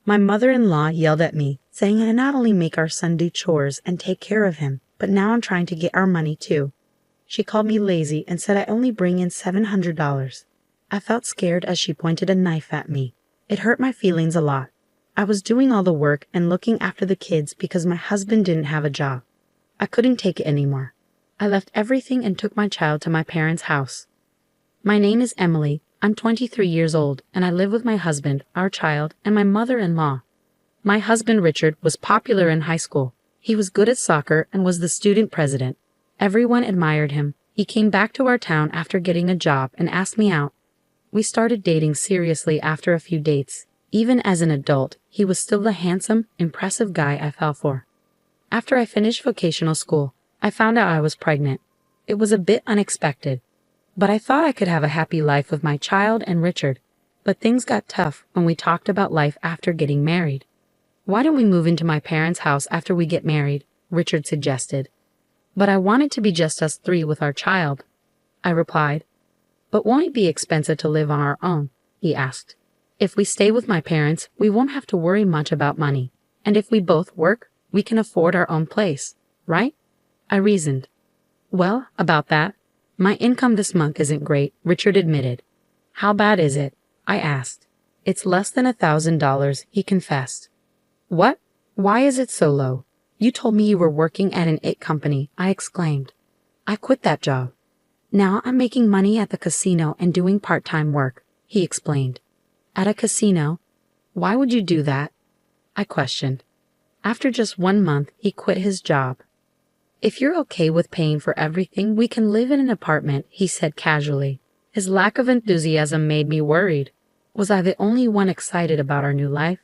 My mother-in-law yelled at me, saying I not only make our son do chores and take care of him, but now I'm trying to get our money too. She called me lazy and said I only bring in $700. I felt scared as she pointed a knife at me. It hurt my feelings a lot. I was doing all the work and looking after the kids because my husband didn't have a job. I couldn't take it anymore. I left everything and took my child to my parents' house. My name is Emily. I'm 23 years old, and I live with my husband, our child, and my mother-in-law. My husband, Richard, was popular in high school. He was good at soccer and was the student president. Everyone admired him. He came back to our town after getting a job and asked me out. We started dating seriously after a few dates. Even as an adult, he was still the handsome, impressive guy I fell for. After I finished vocational school, I found out I was pregnant. It was a bit unexpected, but I thought I could have a happy life with my child and Richard. But things got tough when we talked about life after getting married. Why don't we move into my parents' house after we get married? Richard suggested. But I want it to be just us three with our child. I replied. But won't it be expensive to live on our own? He asked. If we stay with my parents, we won't have to worry much about money. And if we both work, we can afford our own place, right? I reasoned. Well, about that, my income this month isn't great, Richard admitted. How bad is it? I asked. It's less than $1,000, he confessed. What? Why is it so low? You told me you were working at an IT company, I exclaimed. I quit that job. Now I'm making money at the casino and doing part-time work, he explained. At a casino? Why would you do that? I questioned. After just 1 month, he quit his job. If you're okay with paying for everything, we can live in an apartment, he said casually. His lack of enthusiasm made me worried. Was I the only one excited about our new life?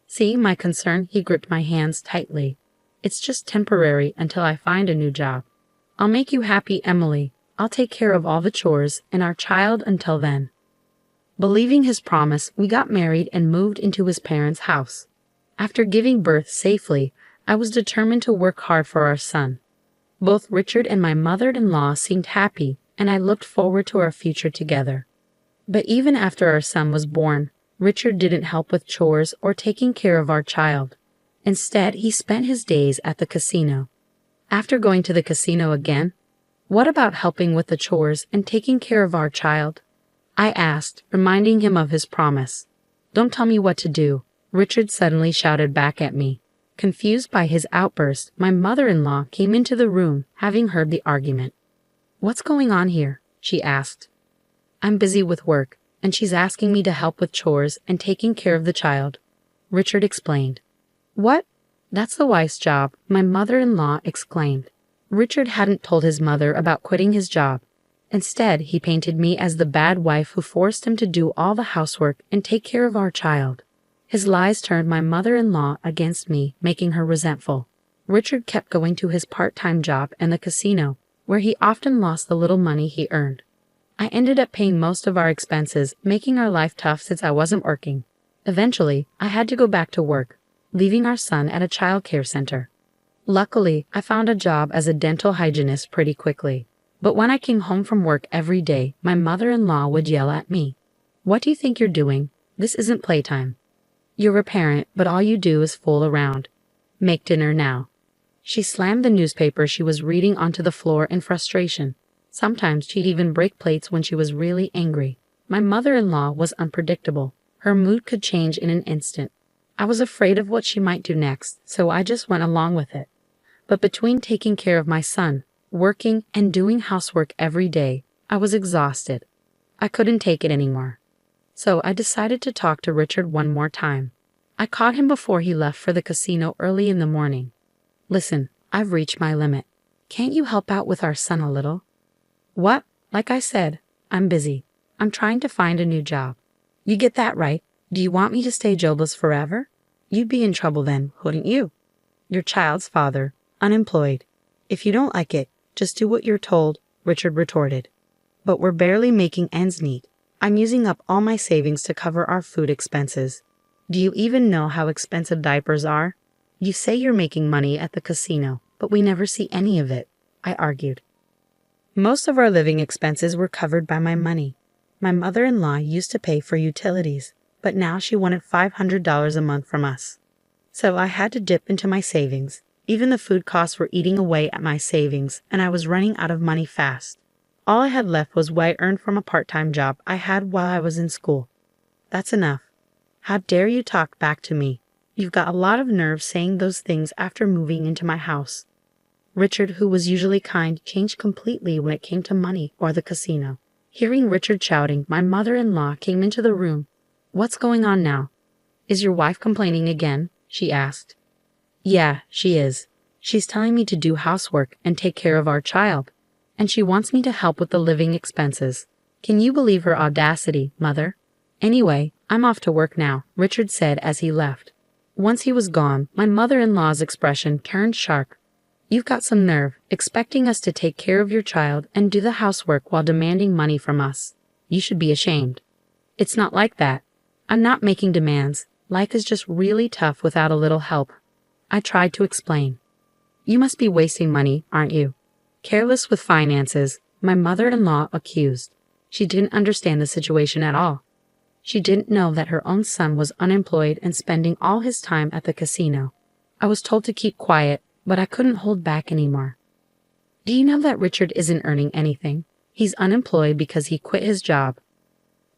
Seeing my concern, he gripped my hands tightly. It's just temporary until I find a new job. I'll make you happy, Emily. I'll take care of all the chores and our child until then. Believing his promise, we got married and moved into his parents' house. After giving birth safely, I was determined to work hard for our son. Both Richard and my mother-in-law seemed happy, and I looked forward to our future together. But even after our son was born, Richard didn't help with chores or taking care of our child. Instead, he spent his days at the casino. After going to the casino again, what about helping with the chores and taking care of our child? I asked, reminding him of his promise. Don't tell me what to do, Richard suddenly shouted back at me. Confused by his outburst, my mother-in-law came into the room, having heard the argument. What's going on here? She asked. I'm busy with work, and she's asking me to help with chores and taking care of the child, Richard explained. What? That's the wife's job, my mother-in-law exclaimed. Richard hadn't told his mother about quitting his job. Instead, he painted me as the bad wife who forced him to do all the housework and take care of our child. His lies turned my mother-in-law against me, making her resentful. Richard kept going to his part-time job and the casino, where he often lost the little money he earned. I ended up paying most of our expenses, making our life tough since I wasn't working. Eventually, I had to go back to work, leaving our son at a child care center. Luckily, I found a job as a dental hygienist pretty quickly. But when I came home from work every day, my mother-in-law would yell at me. What do you think you're doing? This isn't playtime. You're a parent, but all you do is fool around. Make dinner now. She slammed the newspaper she was reading onto the floor in frustration. Sometimes she'd even break plates when she was really angry. My mother-in-law was unpredictable. Her mood could change in an instant. I was afraid of what she might do next, so I just went along with it. But between taking care of my son, working, and doing housework every day, I was exhausted. I couldn't take it anymore. So I decided to talk to Richard one more time. I caught him before he left for the casino early in the morning. Listen, I've reached my limit. Can't you help out with our son a little? What? Like I said, I'm busy. I'm trying to find a new job. You get that right. Do you want me to stay jobless forever? You'd be in trouble then, wouldn't you? Your child's father, unemployed. If you don't like it, just do what you're told, Richard retorted. But we're barely making ends meet. I'm using up all my savings to cover our food expenses. Do you even know how expensive diapers are? You say you're making money at the casino, but we never see any of it, I argued. Most of our living expenses were covered by my money. My mother-in-law used to pay for utilities, but now she wanted $500 a month from us. So I had to dip into my savings. Even the food costs were eating away at my savings, and I was running out of money fast. All I had left was what I earned from a part-time job I had while I was in school. That's enough. How dare you talk back to me? You've got a lot of nerve saying those things after moving into my house. Richard, who was usually kind, changed completely when it came to money or the casino. Hearing Richard shouting, my mother-in-law came into the room. "What's going on now? Is your wife complaining again?" she asked. "Yeah, she is. She's telling me to do housework and take care of our child, and she wants me to help with the living expenses. Can you believe her audacity, Mother? Anyway, I'm off to work now," Richard said as he left. Once he was gone, my mother-in-law's expression turned sharp. "You've got some nerve, expecting us to take care of your child and do the housework while demanding money from us. You should be ashamed." "It's not like that. I'm not making demands. Life is just really tough without a little help," I tried to explain. "You must be wasting money, aren't you?" Careless with finances, my mother-in-law accused. She didn't understand the situation at all. She didn't know that her own son was unemployed and spending all his time at the casino. I was told to keep quiet, but I couldn't hold back anymore. "Do you know that Richard isn't earning anything? He's unemployed because he quit his job."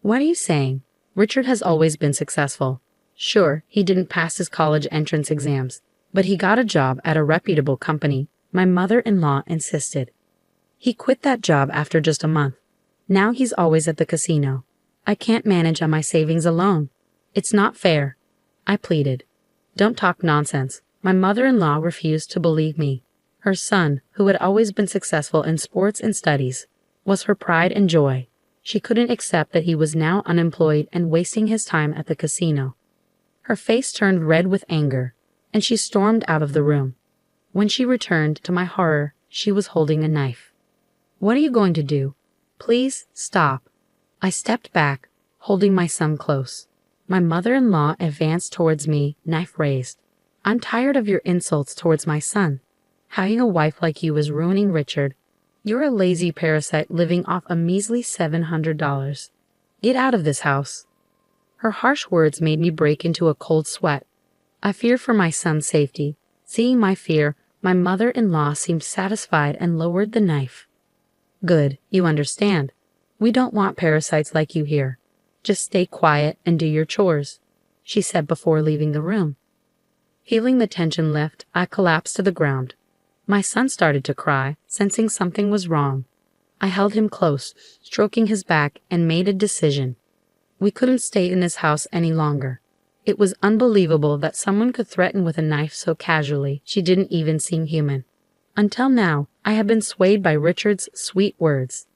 "What are you saying? Richard has always been successful. Sure, he didn't pass his college entrance exams, but he got a job at a reputable company," my mother-in-law insisted. "He quit that job after just a month. Now he's always at the casino. I can't manage on my savings alone. It's not fair," I pleaded. "Don't talk nonsense." My mother-in-law refused to believe me. Her son, who had always been successful in sports and studies, was her pride and joy. She couldn't accept that he was now unemployed and wasting his time at the casino. Her face turned red with anger, and she stormed out of the room. When she returned, to my horror, she was holding a knife. "What are you going to do? Please stop." I stepped back, holding my son close. My mother-in-law advanced towards me, knife raised. "I'm tired of your insults towards my son. Having a wife like you is ruining Richard. You're a lazy parasite living off a measly $700. Get out of this house." Her harsh words made me break into a cold sweat. I feared for my son's safety. Seeing my fear, my mother-in-law seemed satisfied and lowered the knife. "Good, you understand. We don't want parasites like you here. Just stay quiet and do your chores," she said before leaving the room. Feeling the tension lift, I collapsed to the ground. My son started to cry, sensing something was wrong. I held him close, stroking his back, and made a decision. We couldn't stay in this house any longer. It was unbelievable that someone could threaten with a knife so casually. She didn't even seem human. Until now, I had been swayed by Richard's sweet words.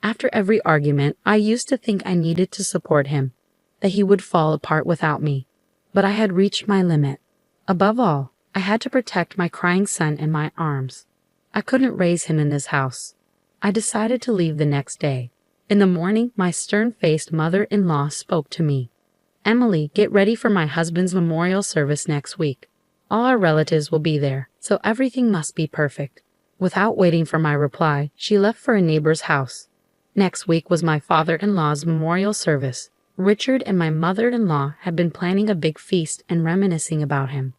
After every argument, I used to think I needed to support him, that he would fall apart without me. But I had reached my limit. Above all, I had to protect my crying son in my arms. I couldn't raise him in this house. I decided to leave the next day. In the morning, my stern-faced mother-in-law spoke to me. "Emily, get ready for my husband's memorial service next week. All our relatives will be there, so everything must be perfect." Without waiting for my reply, she left for a neighbor's house. Next week was my father-in-law's memorial service. Richard and my mother-in-law had been planning a big feast and reminiscing about him.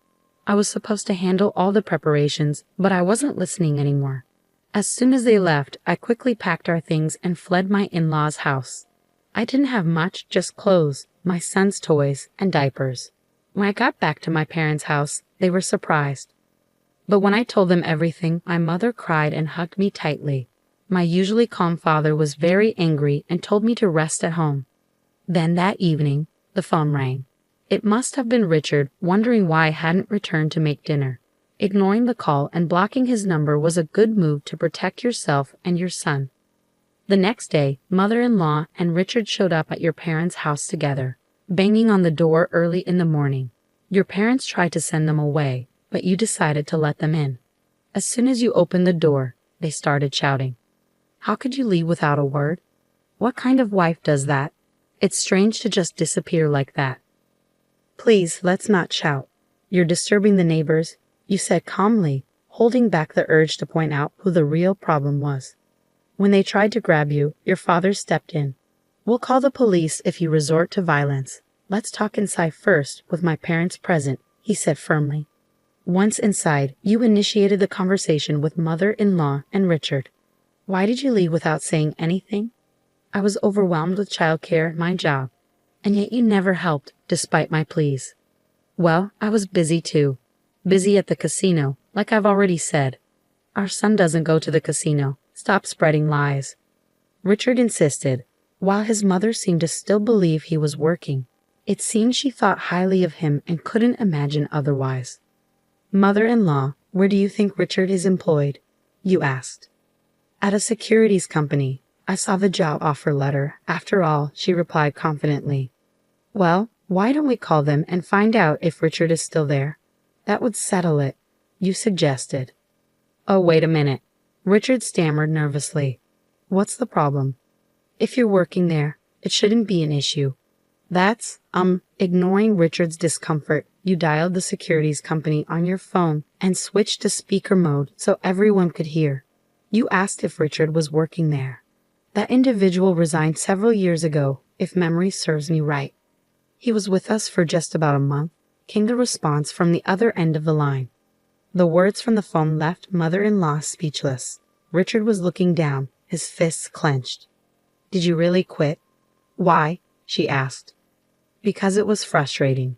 I was supposed to handle all the preparations, but I wasn't listening anymore. As soon as they left, I quickly packed our things and fled my in-laws' house. I didn't have much, just clothes, my son's toys, and diapers. When I got back to my parents' house, they were surprised. But when I told them everything, my mother cried and hugged me tightly. My usually calm father was very angry and told me to rest at home. Then that evening, the phone rang. It must have been Richard, wondering why I hadn't returned to make dinner. Ignoring the call and blocking his number was a good move to protect yourself and your son. The next day, mother-in-law and Richard showed up at your parents' house together, banging on the door early in the morning. Your parents tried to send them away, but you decided to let them in. As soon as you opened the door, they started shouting. "How could you leave without a word? What kind of wife does that? It's strange to just disappear like that." "Please, let's not shout. You're disturbing the neighbors," you said calmly, holding back the urge to point out who the real problem was. "When they tried to grab you, your father stepped in. We'll call the police if you resort to violence." Let's talk inside first, with my parents present, he said firmly. Once inside, you initiated the conversation with mother-in-law and Richard. Why did you leave without saying anything? I was overwhelmed with childcare and my job, and yet you never helped, despite my pleas. Well, I was busy too. Busy at the casino, like I've already said. Our son doesn't go to the casino. Stop spreading lies. Richard insisted, while his mother seemed to still believe he was working. It seemed she thought highly of him and couldn't imagine otherwise. Mother-in-law, where do you think Richard is employed? You asked. At a securities company. I saw the job offer letter. After all, she replied confidently. Well, why don't we call them and find out if Richard is still there? That would settle it, you suggested. Oh, wait a minute. Richard stammered nervously. What's the problem? If you're working there, it shouldn't be an issue. That's, ignoring Richard's discomfort, you dialed the securities company on your phone and switched to speaker mode so everyone could hear. You asked if Richard was working there. That individual resigned several years ago, if memory serves me right. He was with us for just about a month, came the response from the other end of the line. The words from the phone left mother-in-law speechless. Richard was looking down, his fists clenched. Did you really quit? Why? She asked. Because it was frustrating.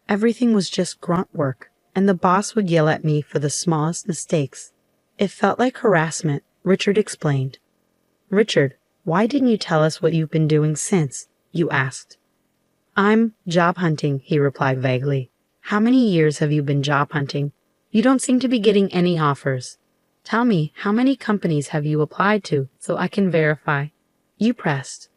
Everything was just grunt work, and the boss would yell at me for the smallest mistakes. It felt like harassment, Richard explained. Richard, why didn't you tell us what you've been doing since? You asked. I'm job hunting, he replied vaguely. How many years have you been job hunting? You don't seem to be getting any offers. Tell me, how many companies have you applied to so I can verify? You pressed.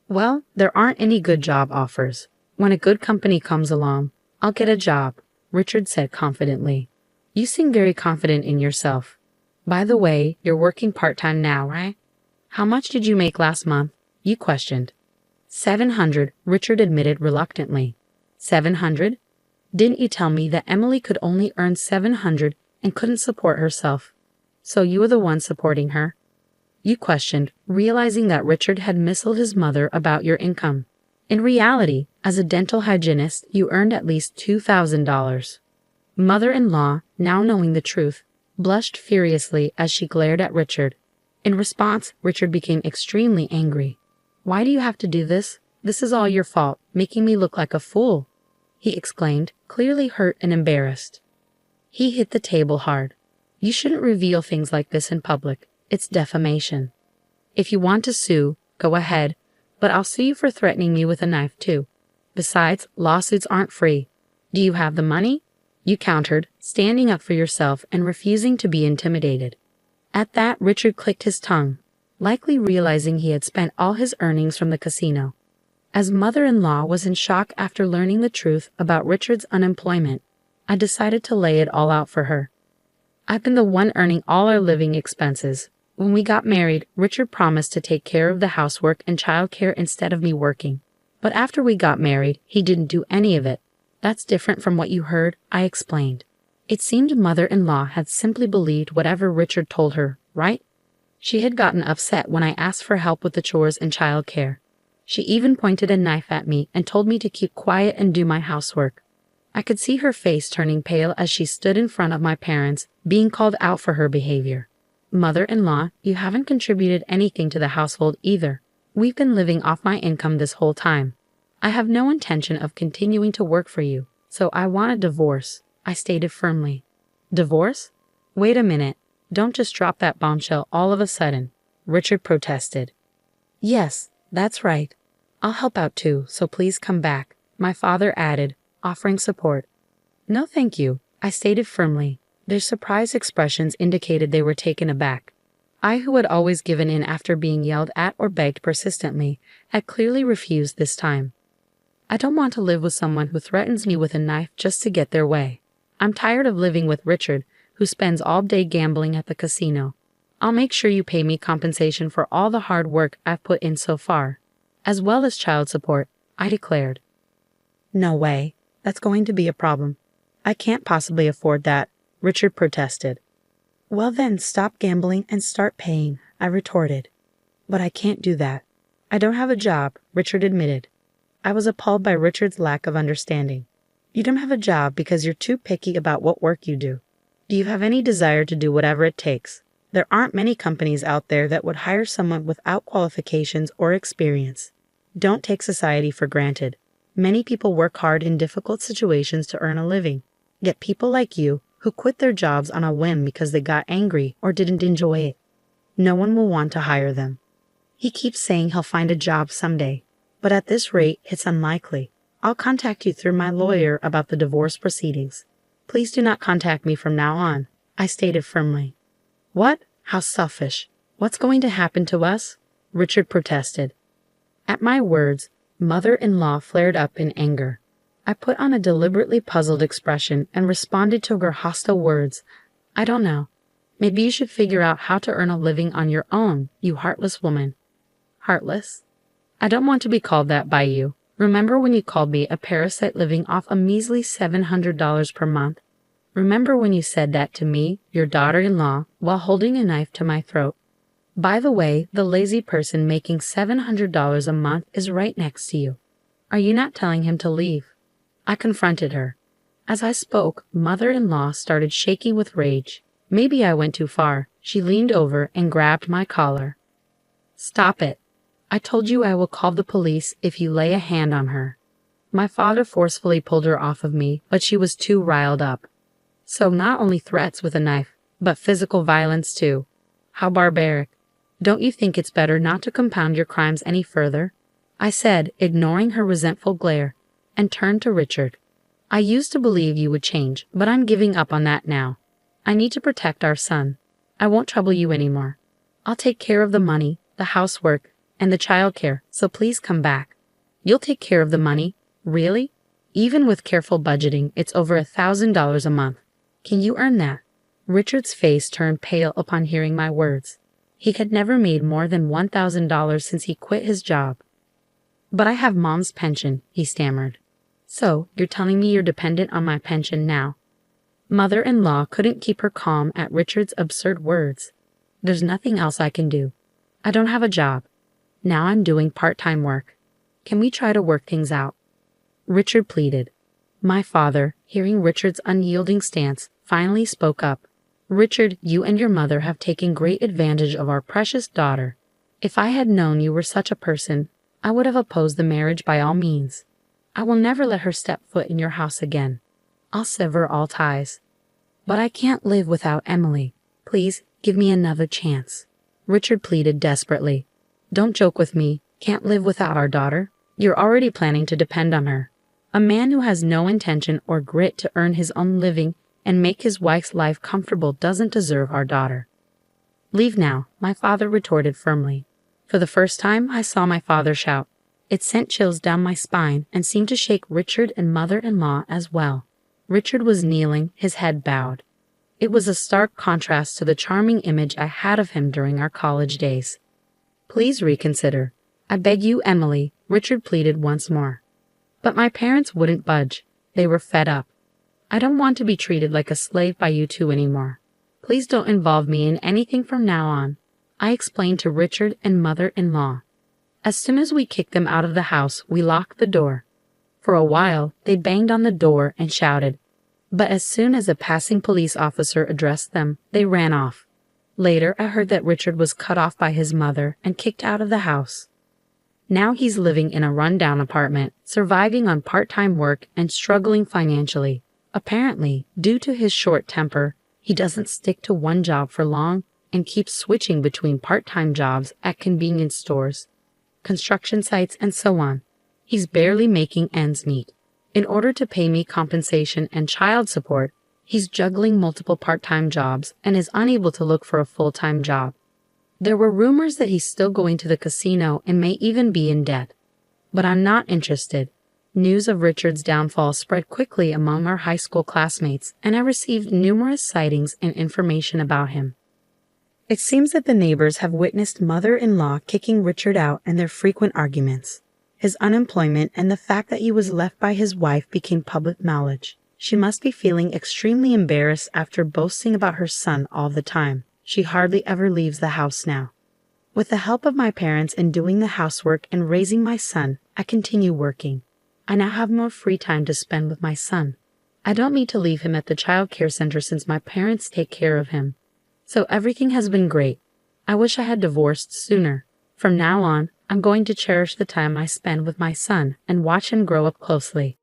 Well, there aren't any good job offers. When a good company comes along, I'll get a job, Richard said confidently. You seem very confident in yourself. By the way, you're working part-time now, right? How much did you make last month? You questioned. 700, Richard admitted reluctantly. 700? Didn't you tell me that Emily could only earn 700 and couldn't support herself? So you were the one supporting her? You questioned, realizing that Richard had misled his mother about your income. In reality, as a dental hygienist, you earned at least $2,000. Mother-in-law, now knowing the truth, blushed furiously as she glared at Richard. In response, Richard became extremely angry. Why do you have to do this? This is all your fault, making me look like a fool, he exclaimed, clearly hurt and embarrassed. He hit the table hard. You shouldn't reveal things like this in public. It's defamation. If you want to sue, go ahead, but I'll sue you for threatening me with a knife too. Besides, lawsuits aren't free. Do you have the money? You countered, standing up for yourself and refusing to be intimidated. At that, Richard clicked his tongue, likely realizing he had spent all his earnings from the casino. As mother-in-law was in shock after learning the truth about Richard's unemployment, I decided to lay it all out for her. I've been the one earning all our living expenses. When we got married, Richard promised to take care of the housework and childcare instead of me working. But after we got married, he didn't do any of it. That's different from what you heard, I explained. It seemed mother-in-law had simply believed whatever Richard told her, right? She had gotten upset when I asked for help with the chores and childcare. She even pointed a knife at me and told me to keep quiet and do my housework. I could see her face turning pale as she stood in front of my parents, being called out for her behavior. Mother-in-law, you haven't contributed anything to the household either. We've been living off my income this whole time. I have no intention of continuing to work for you, so I want a divorce, I stated firmly. Divorce? Wait a minute. Don't just drop that bombshell all of a sudden, Richard protested. Yes, that's right. I'll help out too, so please come back, my father added, offering support. No thank you, I stated firmly. Their surprised expressions indicated they were taken aback. I, who had always given in after being yelled at or begged persistently, had clearly refused this time. I don't want to live with someone who threatens me with a knife just to get their way. I'm tired of living with Richard, who spends all day gambling at the casino. I'll make sure you pay me compensation for all the hard work I've put in so far, as well as child support, I declared. No way. That's going to be a problem. I can't possibly afford that, Richard protested. Well then, stop gambling and start paying, I retorted. But I can't do that. I don't have a job, Richard admitted. I was appalled by Richard's lack of understanding. You don't have a job because you're too picky about what work you do. Do you have any desire to do whatever it takes? There aren't many companies out there that would hire someone without qualifications or experience. Don't take society for granted. Many people work hard in difficult situations to earn a living. Yet people like you, who quit their jobs on a whim because they got angry or didn't enjoy it, no one will want to hire them. He keeps saying he'll find a job someday, but at this rate, it's unlikely. I'll contact you through my lawyer about the divorce proceedings. Please do not contact me from now on, I stated firmly. What? How selfish. What's going to happen to us? Richard protested. At my words, mother-in-law flared up in anger. I put on a deliberately puzzled expression and responded to her hostile words. I don't know. Maybe you should figure out how to earn a living on your own, you heartless woman. Heartless? I don't want to be called that by you. Remember when you called me a parasite living off a measly $700 per month? Remember when you said that to me, your daughter-in-law, while holding a knife to my throat? By the way, the lazy person making $700 a month is right next to you. Are you not telling him to leave? I confronted her. As I spoke, mother-in-law started shaking with rage. Maybe I went too far. She leaned over and grabbed my collar. Stop it. I told you I will call the police if you lay a hand on her. My father forcefully pulled her off of me, but she was too riled up. So not only threats with a knife, but physical violence too. How barbaric. Don't you think it's better not to compound your crimes any further? I said, ignoring her resentful glare, and turned to Richard. I used to believe you would change, but I'm giving up on that now. I need to protect our son. I won't trouble you anymore. I'll take care of the money, the housework, and the childcare, so please come back. You'll take care of the money? Really? Even with careful budgeting, it's over $1,000 a month. Can you earn that? Richard's face turned pale upon hearing my words. He had never made more than $1,000 since he quit his job. But I have Mom's pension, he stammered. So, you're telling me you're dependent on my pension now? Mother-in-law couldn't keep her calm at Richard's absurd words. There's nothing else I can do. I don't have a job. Now I'm doing part-time work. Can we try to work things out? Richard pleaded. My father, hearing Richard's unyielding stance, finally spoke up. Richard, you and your mother have taken great advantage of our precious daughter. If I had known you were such a person, I would have opposed the marriage by all means. I will never let her step foot in your house again. I'll sever all ties. But I can't live without Emily. Please, give me another chance. Richard pleaded desperately. Don't joke with me. Can't live without our daughter. You're already planning to depend on her. A man who has no intention or grit to earn his own living and make his wife's life comfortable doesn't deserve our daughter. Leave now, my father retorted firmly. For the first time, I saw my father shout. It sent chills down my spine and seemed to shake Richard and mother-in-law as well. Richard was kneeling, his head bowed. It was a stark contrast to the charming image I had of him during our college days. Please reconsider. I beg you, Emily, Richard pleaded once more. But my parents wouldn't budge. They were fed up. I don't want to be treated like a slave by you two anymore. Please don't involve me in anything from now on, I explained to Richard and mother-in-law. As soon as we kicked them out of the house, we locked the door. For a while, they banged on the door and shouted. But as soon as a passing police officer addressed them, they ran off. Later, I heard that Richard was cut off by his mother and kicked out of the house. Now he's living in a run-down apartment, surviving on part-time work and struggling financially. Apparently, due to his short temper, he doesn't stick to one job for long and keeps switching between part-time jobs at convenience stores, construction sites, and so on. He's barely making ends meet. In order to pay me compensation and child support, he's juggling multiple part-time jobs and is unable to look for a full-time job. There were rumors that he's still going to the casino and may even be in debt. But I'm not interested. News of Richard's downfall spread quickly among our high school classmates, and I received numerous sightings and information about him. It seems that the neighbors have witnessed mother-in-law kicking Richard out and their frequent arguments. His unemployment and the fact that he was left by his wife became public knowledge. She must be feeling extremely embarrassed after boasting about her son all the time. She hardly ever leaves the house now. With the help of my parents in doing the housework and raising my son, I continue working. I now have more free time to spend with my son. I don't need to leave him at the child care center since my parents take care of him. So everything has been great. I wish I had divorced sooner. From now on, I'm going to cherish the time I spend with my son and watch him grow up closely.